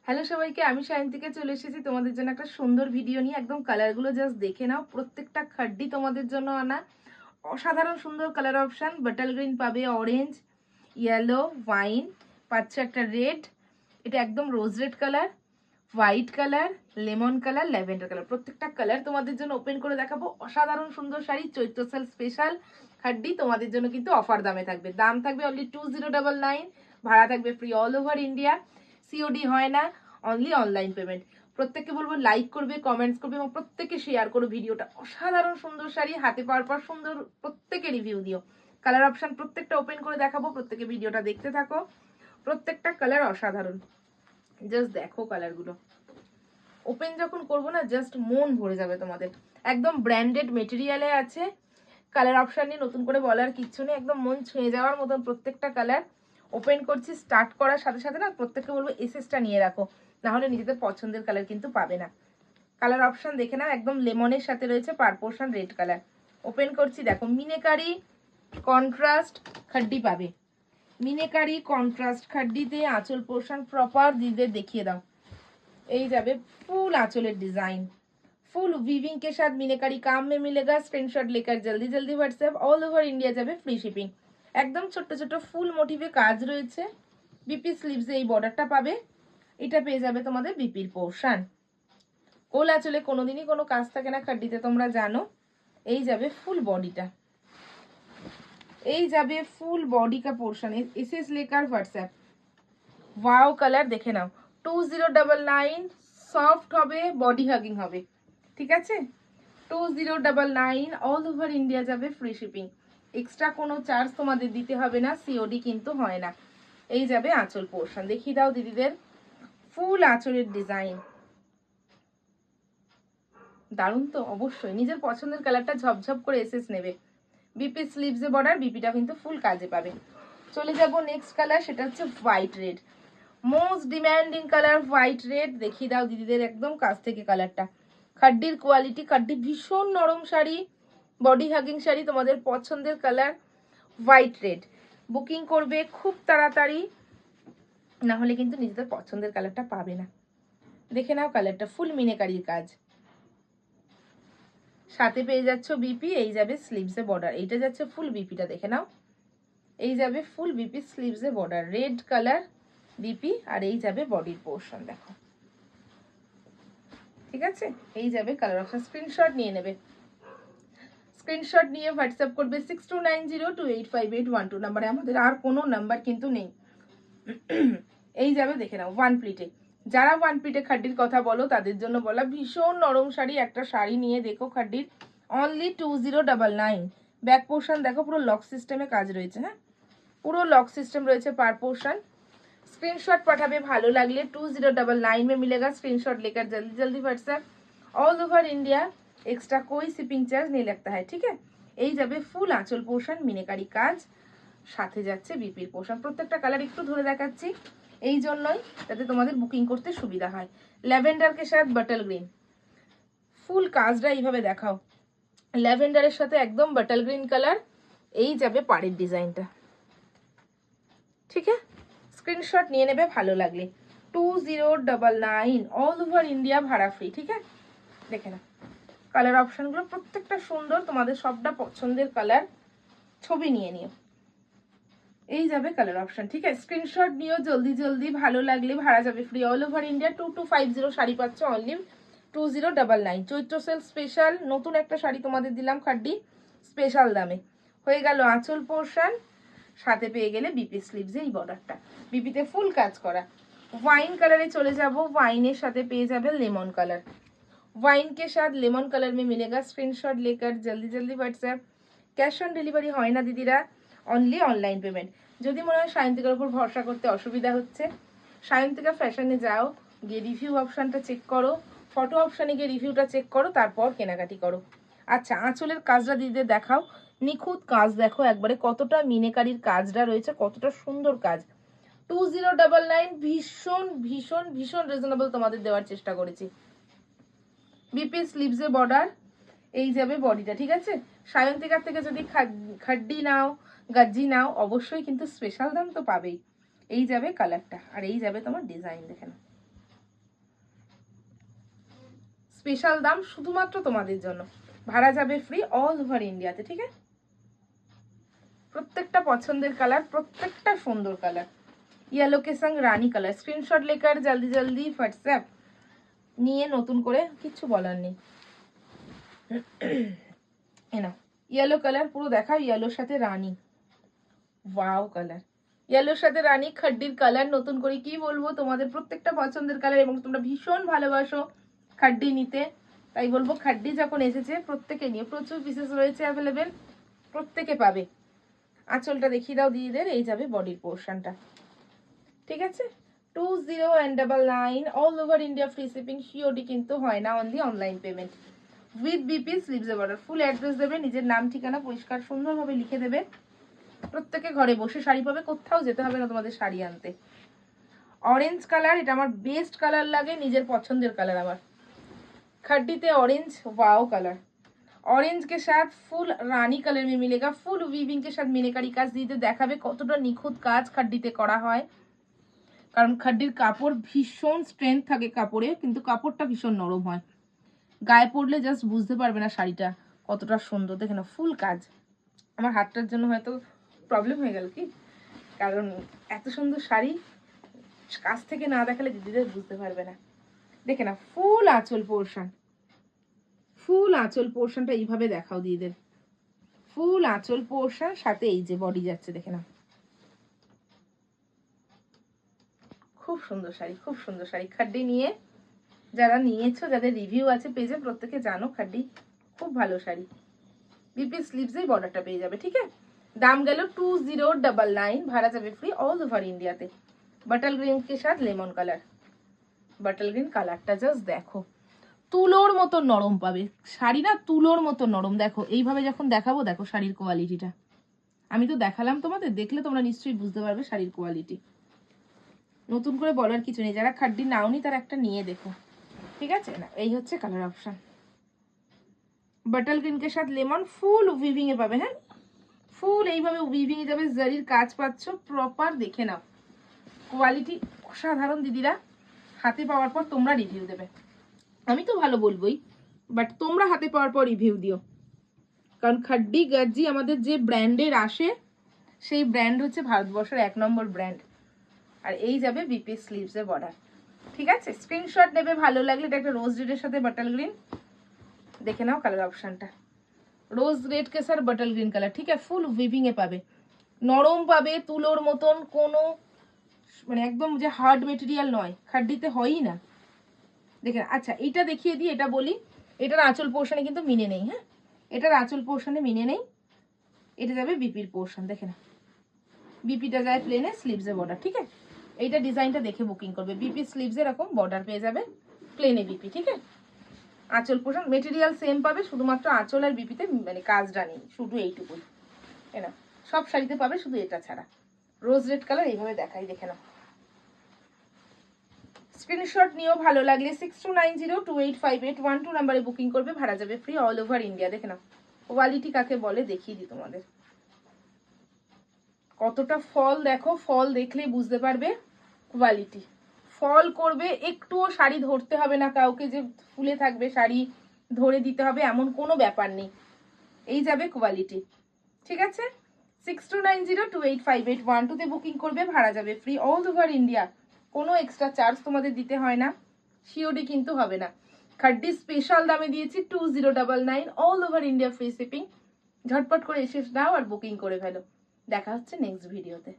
Hello সবাইকে, আমি সায়ন্তিকা চলে এসেছি তোমাদের জন্য একটা সুন্দর ভিডিও নিয়ে। একদম কালারগুলো জাস্ট দেখে নাও, প্রত্যেকটা খাড্ডি তোমাদের জন্য আনা। অসাধারণ সুন্দর কালার অপশান। বাটাল গ্রিন পাবে, অরেঞ্জ, ইয়েলো, ওয়াইন, পাচ্ছে একটা রেড, এটা একদম rose red colour, white colour, lemon colour, lavender colour. প্রত্যেকটা কালার তোমাদের জন্য ওপেন করে দেখাবো। অসাধারণ সুন্দর শাড়ি, চৈত্র সেল স্পেশাল খাড্ডি তোমাদের জন্য কিন্তু অফার দামে থাকবে। দাম থাকবে অনলি 2099, ভাড়া থাকবে free all over India, COD হয় না, অনলি অনলাইন পেমেন্ট। প্রত্যেককে বলবো লাইক করবে, কমেন্টস করবে এবং প্রত্যেকে শেয়ার করো ভিডিওটা। অসাধারণ সুন্দর শাড়ি, হাতে পাওয়ার পর সুন্দর, প্রত্যেকে রিভিউ দিও। কালার অপশন প্রত্যেকটা ওপেন করে দেখাবো, প্রত্যেকে ভিডিওটা দেখতে থাকো। প্রত্যেকটা কালার অসাধারণ, জাস্ট দেখো কালারগুলো। ওপেন যখন করবো না, জাস্ট মন ভরে যাবে তোমাদের। একদম ব্র্যান্ডেড মেটেরিয়ালে আছে। কালার অপশন নিয়ে নতুন করে বলার কিচ্ছু নেই, একদম মন ছুঁয়ে যাওয়ার মতন প্রত্যেকটা কালার। ওপেন করছি, স্টার্ট করার সাথে সাথে না প্রত্যেককে বলবো এসএসটা নিয়ে রাখো, না হলে নিজেদের পছন্দের কালার কিন্তু পাবে না। কালার অপশন দেখে নাও, একদম লেমনের সাথে রয়েছে পার পোর্শন রেড কালার। ওপেন করছি, দেখো মিনেকারি কন্ট্রাস্ট খাড্ডি পাবে। মিনেকারি কন্ট্রাস্ট খাড্ডিতে আঁচল পোর্শন প্রপার দিদিদের দেখিয়ে দাও। এই যাবে ফুল आंचलेर डिजाइन, फुल वीविंग के साथ मीनाकारी काम में मिलेगा। स्क्रीनशॉट लेकर जल्दी जल्दी व्हाट्सएप, ऑल ओवर इंडिया যাবে ফ্রি শিপিং। একদম ছোট ছোট ফুল মোটিভে কাজ রয়েছে। বিপি স্লিভসে এই বর্ডারটা পাবে। এটা পেয়ে যাবে তোমাদের বিপির পোর্শন। কোল আঁচলে কোনোদিনই কোনো কাজ থাকে না খাড্ডিতে, তোমরা জানো। এই যাবে ফুল বডিটা, এই যাবে ফুল বডি का पोर्शन। एसएस लेकर व्हाट्सएप। ওয়াও কালার দেখে নাও, 2099, সফট হবে, বডি হাগিং হবে, ঠিক আছে। 2099, অল ওভার ইন্ডিয়া যাবে ফ্রি শিপিং। এক্সট্রা কোনো চার্জ তোমাদের দিতে হবে না, সিওডি কিন্তু হয় না। এই যাবে আঁচল পোর্শন, দেখিয়ে দাও দিদিদের। ফুল আঁচলের ডিজাইন দারুণ তো, অবশ্যই নিজের পছন্দের কালারটা ঝপঝপ করে এসএস নেবে। বিপি স্লিভসে বর্ডার, বিপিটা কিন্তু ফুল কাজে পাবে। চলে যাব নেক্সট কালার, সেটা হচ্ছে white red. Most demanding colour white red, দেখিয়ে দাও দিদিদের একদম কাছ থেকে কালারটা। খাড্ডির কোয়ালিটি, খাড্ডি ভীষণ নরম শাড়ি, বডি হাগিং শাড়ি, তোমাদের পছন্দের কালার হোয়াইট রেড। বুকিং করবে খুব তাড়াতাড়ি, না হলে কিন্তু নিজেদের পছন্দের কালারটা পাবে না। দেখে নাও কালারটা, ফুল মিনেকারির কাজ, সাথে পেয়ে যাচ্ছ বিপি। এই যাবে স্লিভসে বর্ডার, এইটা যাচ্ছে ফুল বিপিটা, দেখে নাও। এই যাবে ফুল বিপি স্লিভসে বর্ডার, রেড কালার বিপি, আর এই যাবে বডির পোর্শন, দেখো, ঠিক আছে। এই যাবে কালার অপশন। স্ক্রিনশট নিয়ে নেবে, স্ক্রিনশট নিয়ে হোয়াটসঅ্যাপ করবে 6290285812 নাম্বারে। আমাদের আর কোনো নাম্বার কিন্তু নেই। এই যাবে, দেখে নাও ওয়ান প্লিটে। যারা ওয়ান প্লিটে খাড্ডির কথা বলো তাদের জন্য বলা, ভীষণ নরম শাড়ি। একটা শাড়ি নিয়ে দেখো খাড্ডির, অনলি 2099। ব্যাক পোর্শন দেখো, পুরো লক সিস্টেমে কাজ রয়েছে। হ্যাঁ, পুরো লক সিস্টেম রয়েছে পার পোর্শন। स्क्रीनशॉट পাঠাবে ভালো লাগলে, 2099 में मिलेगा। स्क्रीनशॉट लेकर जल्दी जल्दी WhatsApp, all over India, extra कोई शिपिंग चार्ज नहीं लगता है, ठीक है। এই যাবে ফুল আঁচল পোর্শন, মিনেকারি কাজ, সাথে যাচ্ছে বিপির পোর্শন। প্রত্যেকটা কালার একটু ধরে দেখাচ্ছি এই জন্যই, যাতে তোমাদের বুকিং করতে সুবিধা হয়। ল্যাভেন্ডার কে সাথে বাটল গ্রিন, ফুল কাজটা এইভাবে দেখাও। ল্যাভেন্ডারের সাথে একদম বাটল গ্রিন কালার। এই যাবে পাড়ের ডিজাইনটা, ঠিক আছে। স্ক্রিনশট নিয়ে নেবে ভালো লাগলে। 2099, অল ওভার ইন্ডিয়া, ভাড়া ফ্রি, ঠিক আছে। দেখে না কালার অপশনগুলো প্রত্যেকটা সুন্দর, তোমাদের সবটা পছন্দের কালার। ছবি নিয়ে নিও, এই যাবে কালার অপশন, ঠিক আছে। স্ক্রিনশট নিও জলদি জলদি, ভালো লাগলে ভাড়া যাবে free all over India. 2250 sari পাচ্ছ অনলি 2099। চৈত্র সেল স্পেশাল নতুন একটা শাড়ি তোমাদের দিলাম খাড্ডি স্পেশাল দামে। হয়ে গেল আঁচল পোর্শন, সাথে পেয়ে গেলে বিপি স্লিভসে এই বর্ডারটা, বিপিতে ফুল কাজ করা। ওয়াইন কালারে চলে যাব, ওয়াইনের সাথে পেয়ে যাবে লেমন কালার। वाइन के साथ लेमन कलर में मिलेगा। स्क्रीनशॉट लेकर जल्दी जल्दी व्हाट्सएप। कैश ऑन डिलीवरी হয় না দিদিরা, অনলি অনলাইন পেমেন্ট। যদি মনে হয় সায়ন্তিকার উপর ভরসা করতে অসুবিধা হচ্ছে, সায়ন্তিকা ফ্যাশনে যাও, গিয়ে রিভিউ অপশানটা চেক করো, ফটো অপশানে গিয়ে রিভিউটা চেক করো, তারপর কেনাকাটি করো। আচ্ছা, আঁচলের কাজটা দিদিদের দেখাও, নিখুঁত কাজ দেখো একবারে, কতটা মিনেকারির কাজটা রয়েছে, কতটা সুন্দর কাজ। 2099, ভীষণ ভীষণ ভীষণ রিজনেবল তোমাদের দেওয়ার চেষ্টা করেছি। বিপি স্লিভসে বর্ডার, এই যাবে বডিটা, ঠিক আছে। সায়ন্তিকার থেকে যদি খাড্ডি নাও, গাজ্জি নাও, অবশ্যই কিন্তু স্পেশাল দাম তো পাবেই। এই যাবে কালারটা, আর এই যাবে তোমার ডিজাইন, দেখে নাও স্পেশাল দাম শুধুমাত্র তোমাদের জন্য, ভাড়া যাবে ফ্রি অল ওভার ইন্ডিয়াতে। ঠিক আছে, প্রত্যেকটা পছন্দের কালার, প্রত্যেকটা সুন্দর কালার। येलो के संग রানী কালার। স্ক্রিনশট লেকার জলদি জলদি হোয়াটসঅ্যাপ নিয়ে নতুন করে কিছু বলার নেই। না येलो কালার পুরো দেখাও, येलोর সাথে রানী, ওয়াও কালার, येलोর সাথে রানী খাড্ডির কালার। নতুন করে কি বলবো, তোমাদের প্রত্যেকটা পছন্দের কালার এবং তোমরা ভীষণ ভালোবাসো খাড্ডি নিতে, তাই বলবো খাড্ডি যখন এসেছে প্রত্যেকে নিয়ে, প্রচুর পিসেস রয়েছে অ্যাভেলেবেল, প্রত্যেকে পাবে। আঁচলটা দেখিয়ে দাও দিদিদের, এই যাবে বডির পোর্শনটা। ঠিক আছে, 2099 all over India free shipping, COD কিন্তু হয় না, only online payment with BP sleeves A border. Full address দেবে, নিজের নাম ঠিকানা পরিষ্কার সুন্দরভাবে লিখে দেবে। প্রত্যেকে ঘরে বসে শাড়ি পাবে, কোথাও যেতে হবে না তোমাদের শাড়ি আনতে। অরেঞ্জ কালার, এটা আমার বেস্ট কালার লাগে, নিজের পছন্দের কালার আমার। खड्डीते ऑरेंज, वाओ कलर, ऑरेंज के साथ फुल रानी कलर में मिलेगा, फुल वीविंग के साथ मीनाकारी কাজ দিতে দেখাবে কতটা নিখুঁত কাজ খাড্ডিতে করা হয়। কারণ খাড্ডির কাপড় ভীষণ স্ট্রেংথ থাকে কাপড়ে, কিন্তু কাপড়টা ভীষণ নরম হয়, গায়ে পড়লে জাস্ট বুঝতে পারবে না শাড়িটা কতটা সুন্দর। দেখে না ফুল কাজ। আমার হাতটার জন্য হয়তো প্রবলেম হয়ে গেল কি, কারণ এত সুন্দর শাড়ি কাছ থেকে না দেখালে দিদিদের বুঝতে পারবে না। দেখে না ফুল আঁচল পোর্শন, ফুল আঁচল পোর্শনটা এইভাবে দেখাও দিদিদের, ফুল আঁচল পোর্শন, সাথে এই যে বডি যাচ্ছে, দেখে না খুব সুন্দর শাড়ি, খুব সুন্দর শাড়ি। খাড্ডি নিয়ে যারা নিয়েছো, যাদের রিভিউ আছে পেজে, প্রত্যেকে জানো খাড্ডি খুব ভালো শাড়ি। বিপি স্লিভসেই বর্ডারটা পেয়ে যাবে। ঠিক আছে, দাম গেল 2099, ভাড়া যাবে ফ্রি অল ওভার ইন্ডিয়াতে। বাটল গ্রিন কে সাথ লেমন কালার, বাটল গ্রিন কালারটা জাস্ট দেখো, তুলোর মতো নরম পাবে শাড়ি না, তুলোর মতো নরম। দেখো এইভাবে যখন দেখাবো, দেখো শাড়ির কোয়ালিটিটা, আমি তো দেখালাম তোমাদের, দেখলে তোমরা নিশ্চয়ই বুঝতে পারবে শাড়ির কোয়ালিটি। নতুন করে বলার কিছু নেই, যারা খাড্ডি নাওনি তারা একটা নিয়ে দেখো। ঠিক আছে, না এই হচ্ছে কালার অপশন। বাটল গ্রিন কে সাথ লেমন, ফুল উইভিং এ পাবে। হ্যাঁ, ফুল এইভাবে উইভিং এ যাবে, জারির কাজ পাচ্ছ প্রপার, দেখে নাও কোয়ালিটি অসাধারণ। দিদিরা হাতে পাওয়ার পর তোমরা রিভিউ দেবে, আমি তো ভালো বলবোই, বাট তোমরা হাতে পাওয়ার পর রিভিউ দিও। কারণ খাড্ডি গাজ্জি আমাদের যে ব্র্যান্ডের আসে, সেই ব্র্যান্ড হচ্ছে ভারতবর্ষের 1 নম্বর ব্র্যান্ড। আর এই যাবে বিপি স্লিভস এর বর্ডার। ঠিক আছে, স্ক্রিনশট নেবে, ভালো লাগলে। এটা একটা রোজ রেডের সাথে বাটল গ্রিন, দেখে নাও কালার অপশনটা, রোজ রেড কে স্যার বাটল গ্রিন কালার। ঠিক আছে, ফুল উইভিং এ পাবে, নরম পাবে, তুলোর মতন, কোনো মানে একদম যে হার্ড মেটেরিয়াল নয়, খাড্ডিতে হয়ই না। দেখেন, আচ্ছা এটা দেখিয়ে দিই, এটা বলি, এটার আঁচল পোর্শনে কিন্তু মিনে নেই। হ্যাঁ, এটার আঁচল পোর্শনে মিনে নেই, এটা যাবে বিপির পোর্শন। দেখে না, বিপিটা যায় প্লেনে, স্লিভসে বর্ডার। ঠিক আছে, এইটা ডিজাইনটা দেখে বুকিং করবে। বিপি স্লিভসে এরকম বর্ডার পেয়ে যাবে, প্লেনে বিপি। ঠিক আছে, আঁচল পোর্শন মেটেরিয়াল সেম পাবে, শুধুমাত্র আঁচল আর বিপিতে মানে কাজটা নেই, শুধু এইটুকুই। না সব শাড়িতে পাবে, শুধু এটা ছাড়া। রোজ রেড কালার এইভাবে দেখাই, দেখে নাও। স্ক্রিনশট নিয়েও, ভালো লাগলে 6290285812 নাম্বারে বুকিং করবে, ভাড়া যাবে ফ্রি অল ওভার ইন্ডিয়া। দেখে নাও কোয়ালিটি কাকে বলে, দেখিয়ে দিই তোমাদের কতটা ফল। দেখো ফল দেখলেই বুঝতে পারবে কোয়ালিটি, ফল করবে, একটুও শাড়ি ধরতে হবে না কাউকে, যে ফুলে থাকবে শাড়ি ধরে দিতে হবে এমন কোনো ব্যাপার নেই, এই যাবে কোয়ালিটি। ঠিক আছে, 6290285812 তে বুকিং করবে, ভাড়া যাবে ফ্রি অল ওভার ইন্ডিয়া, কোনো এক্সট্রা চার্জ তোমাদের দিতে হয় না, সিওডি কিন্তু হবে না। খাড্ডি স্পেশাল দামে দিয়েছি 2099 all over India free shipping. ঝটপট করে এসে নাও আর বুকিং করে ফেলো। দেখা হচ্ছে নেক্সট ভিডিওতে।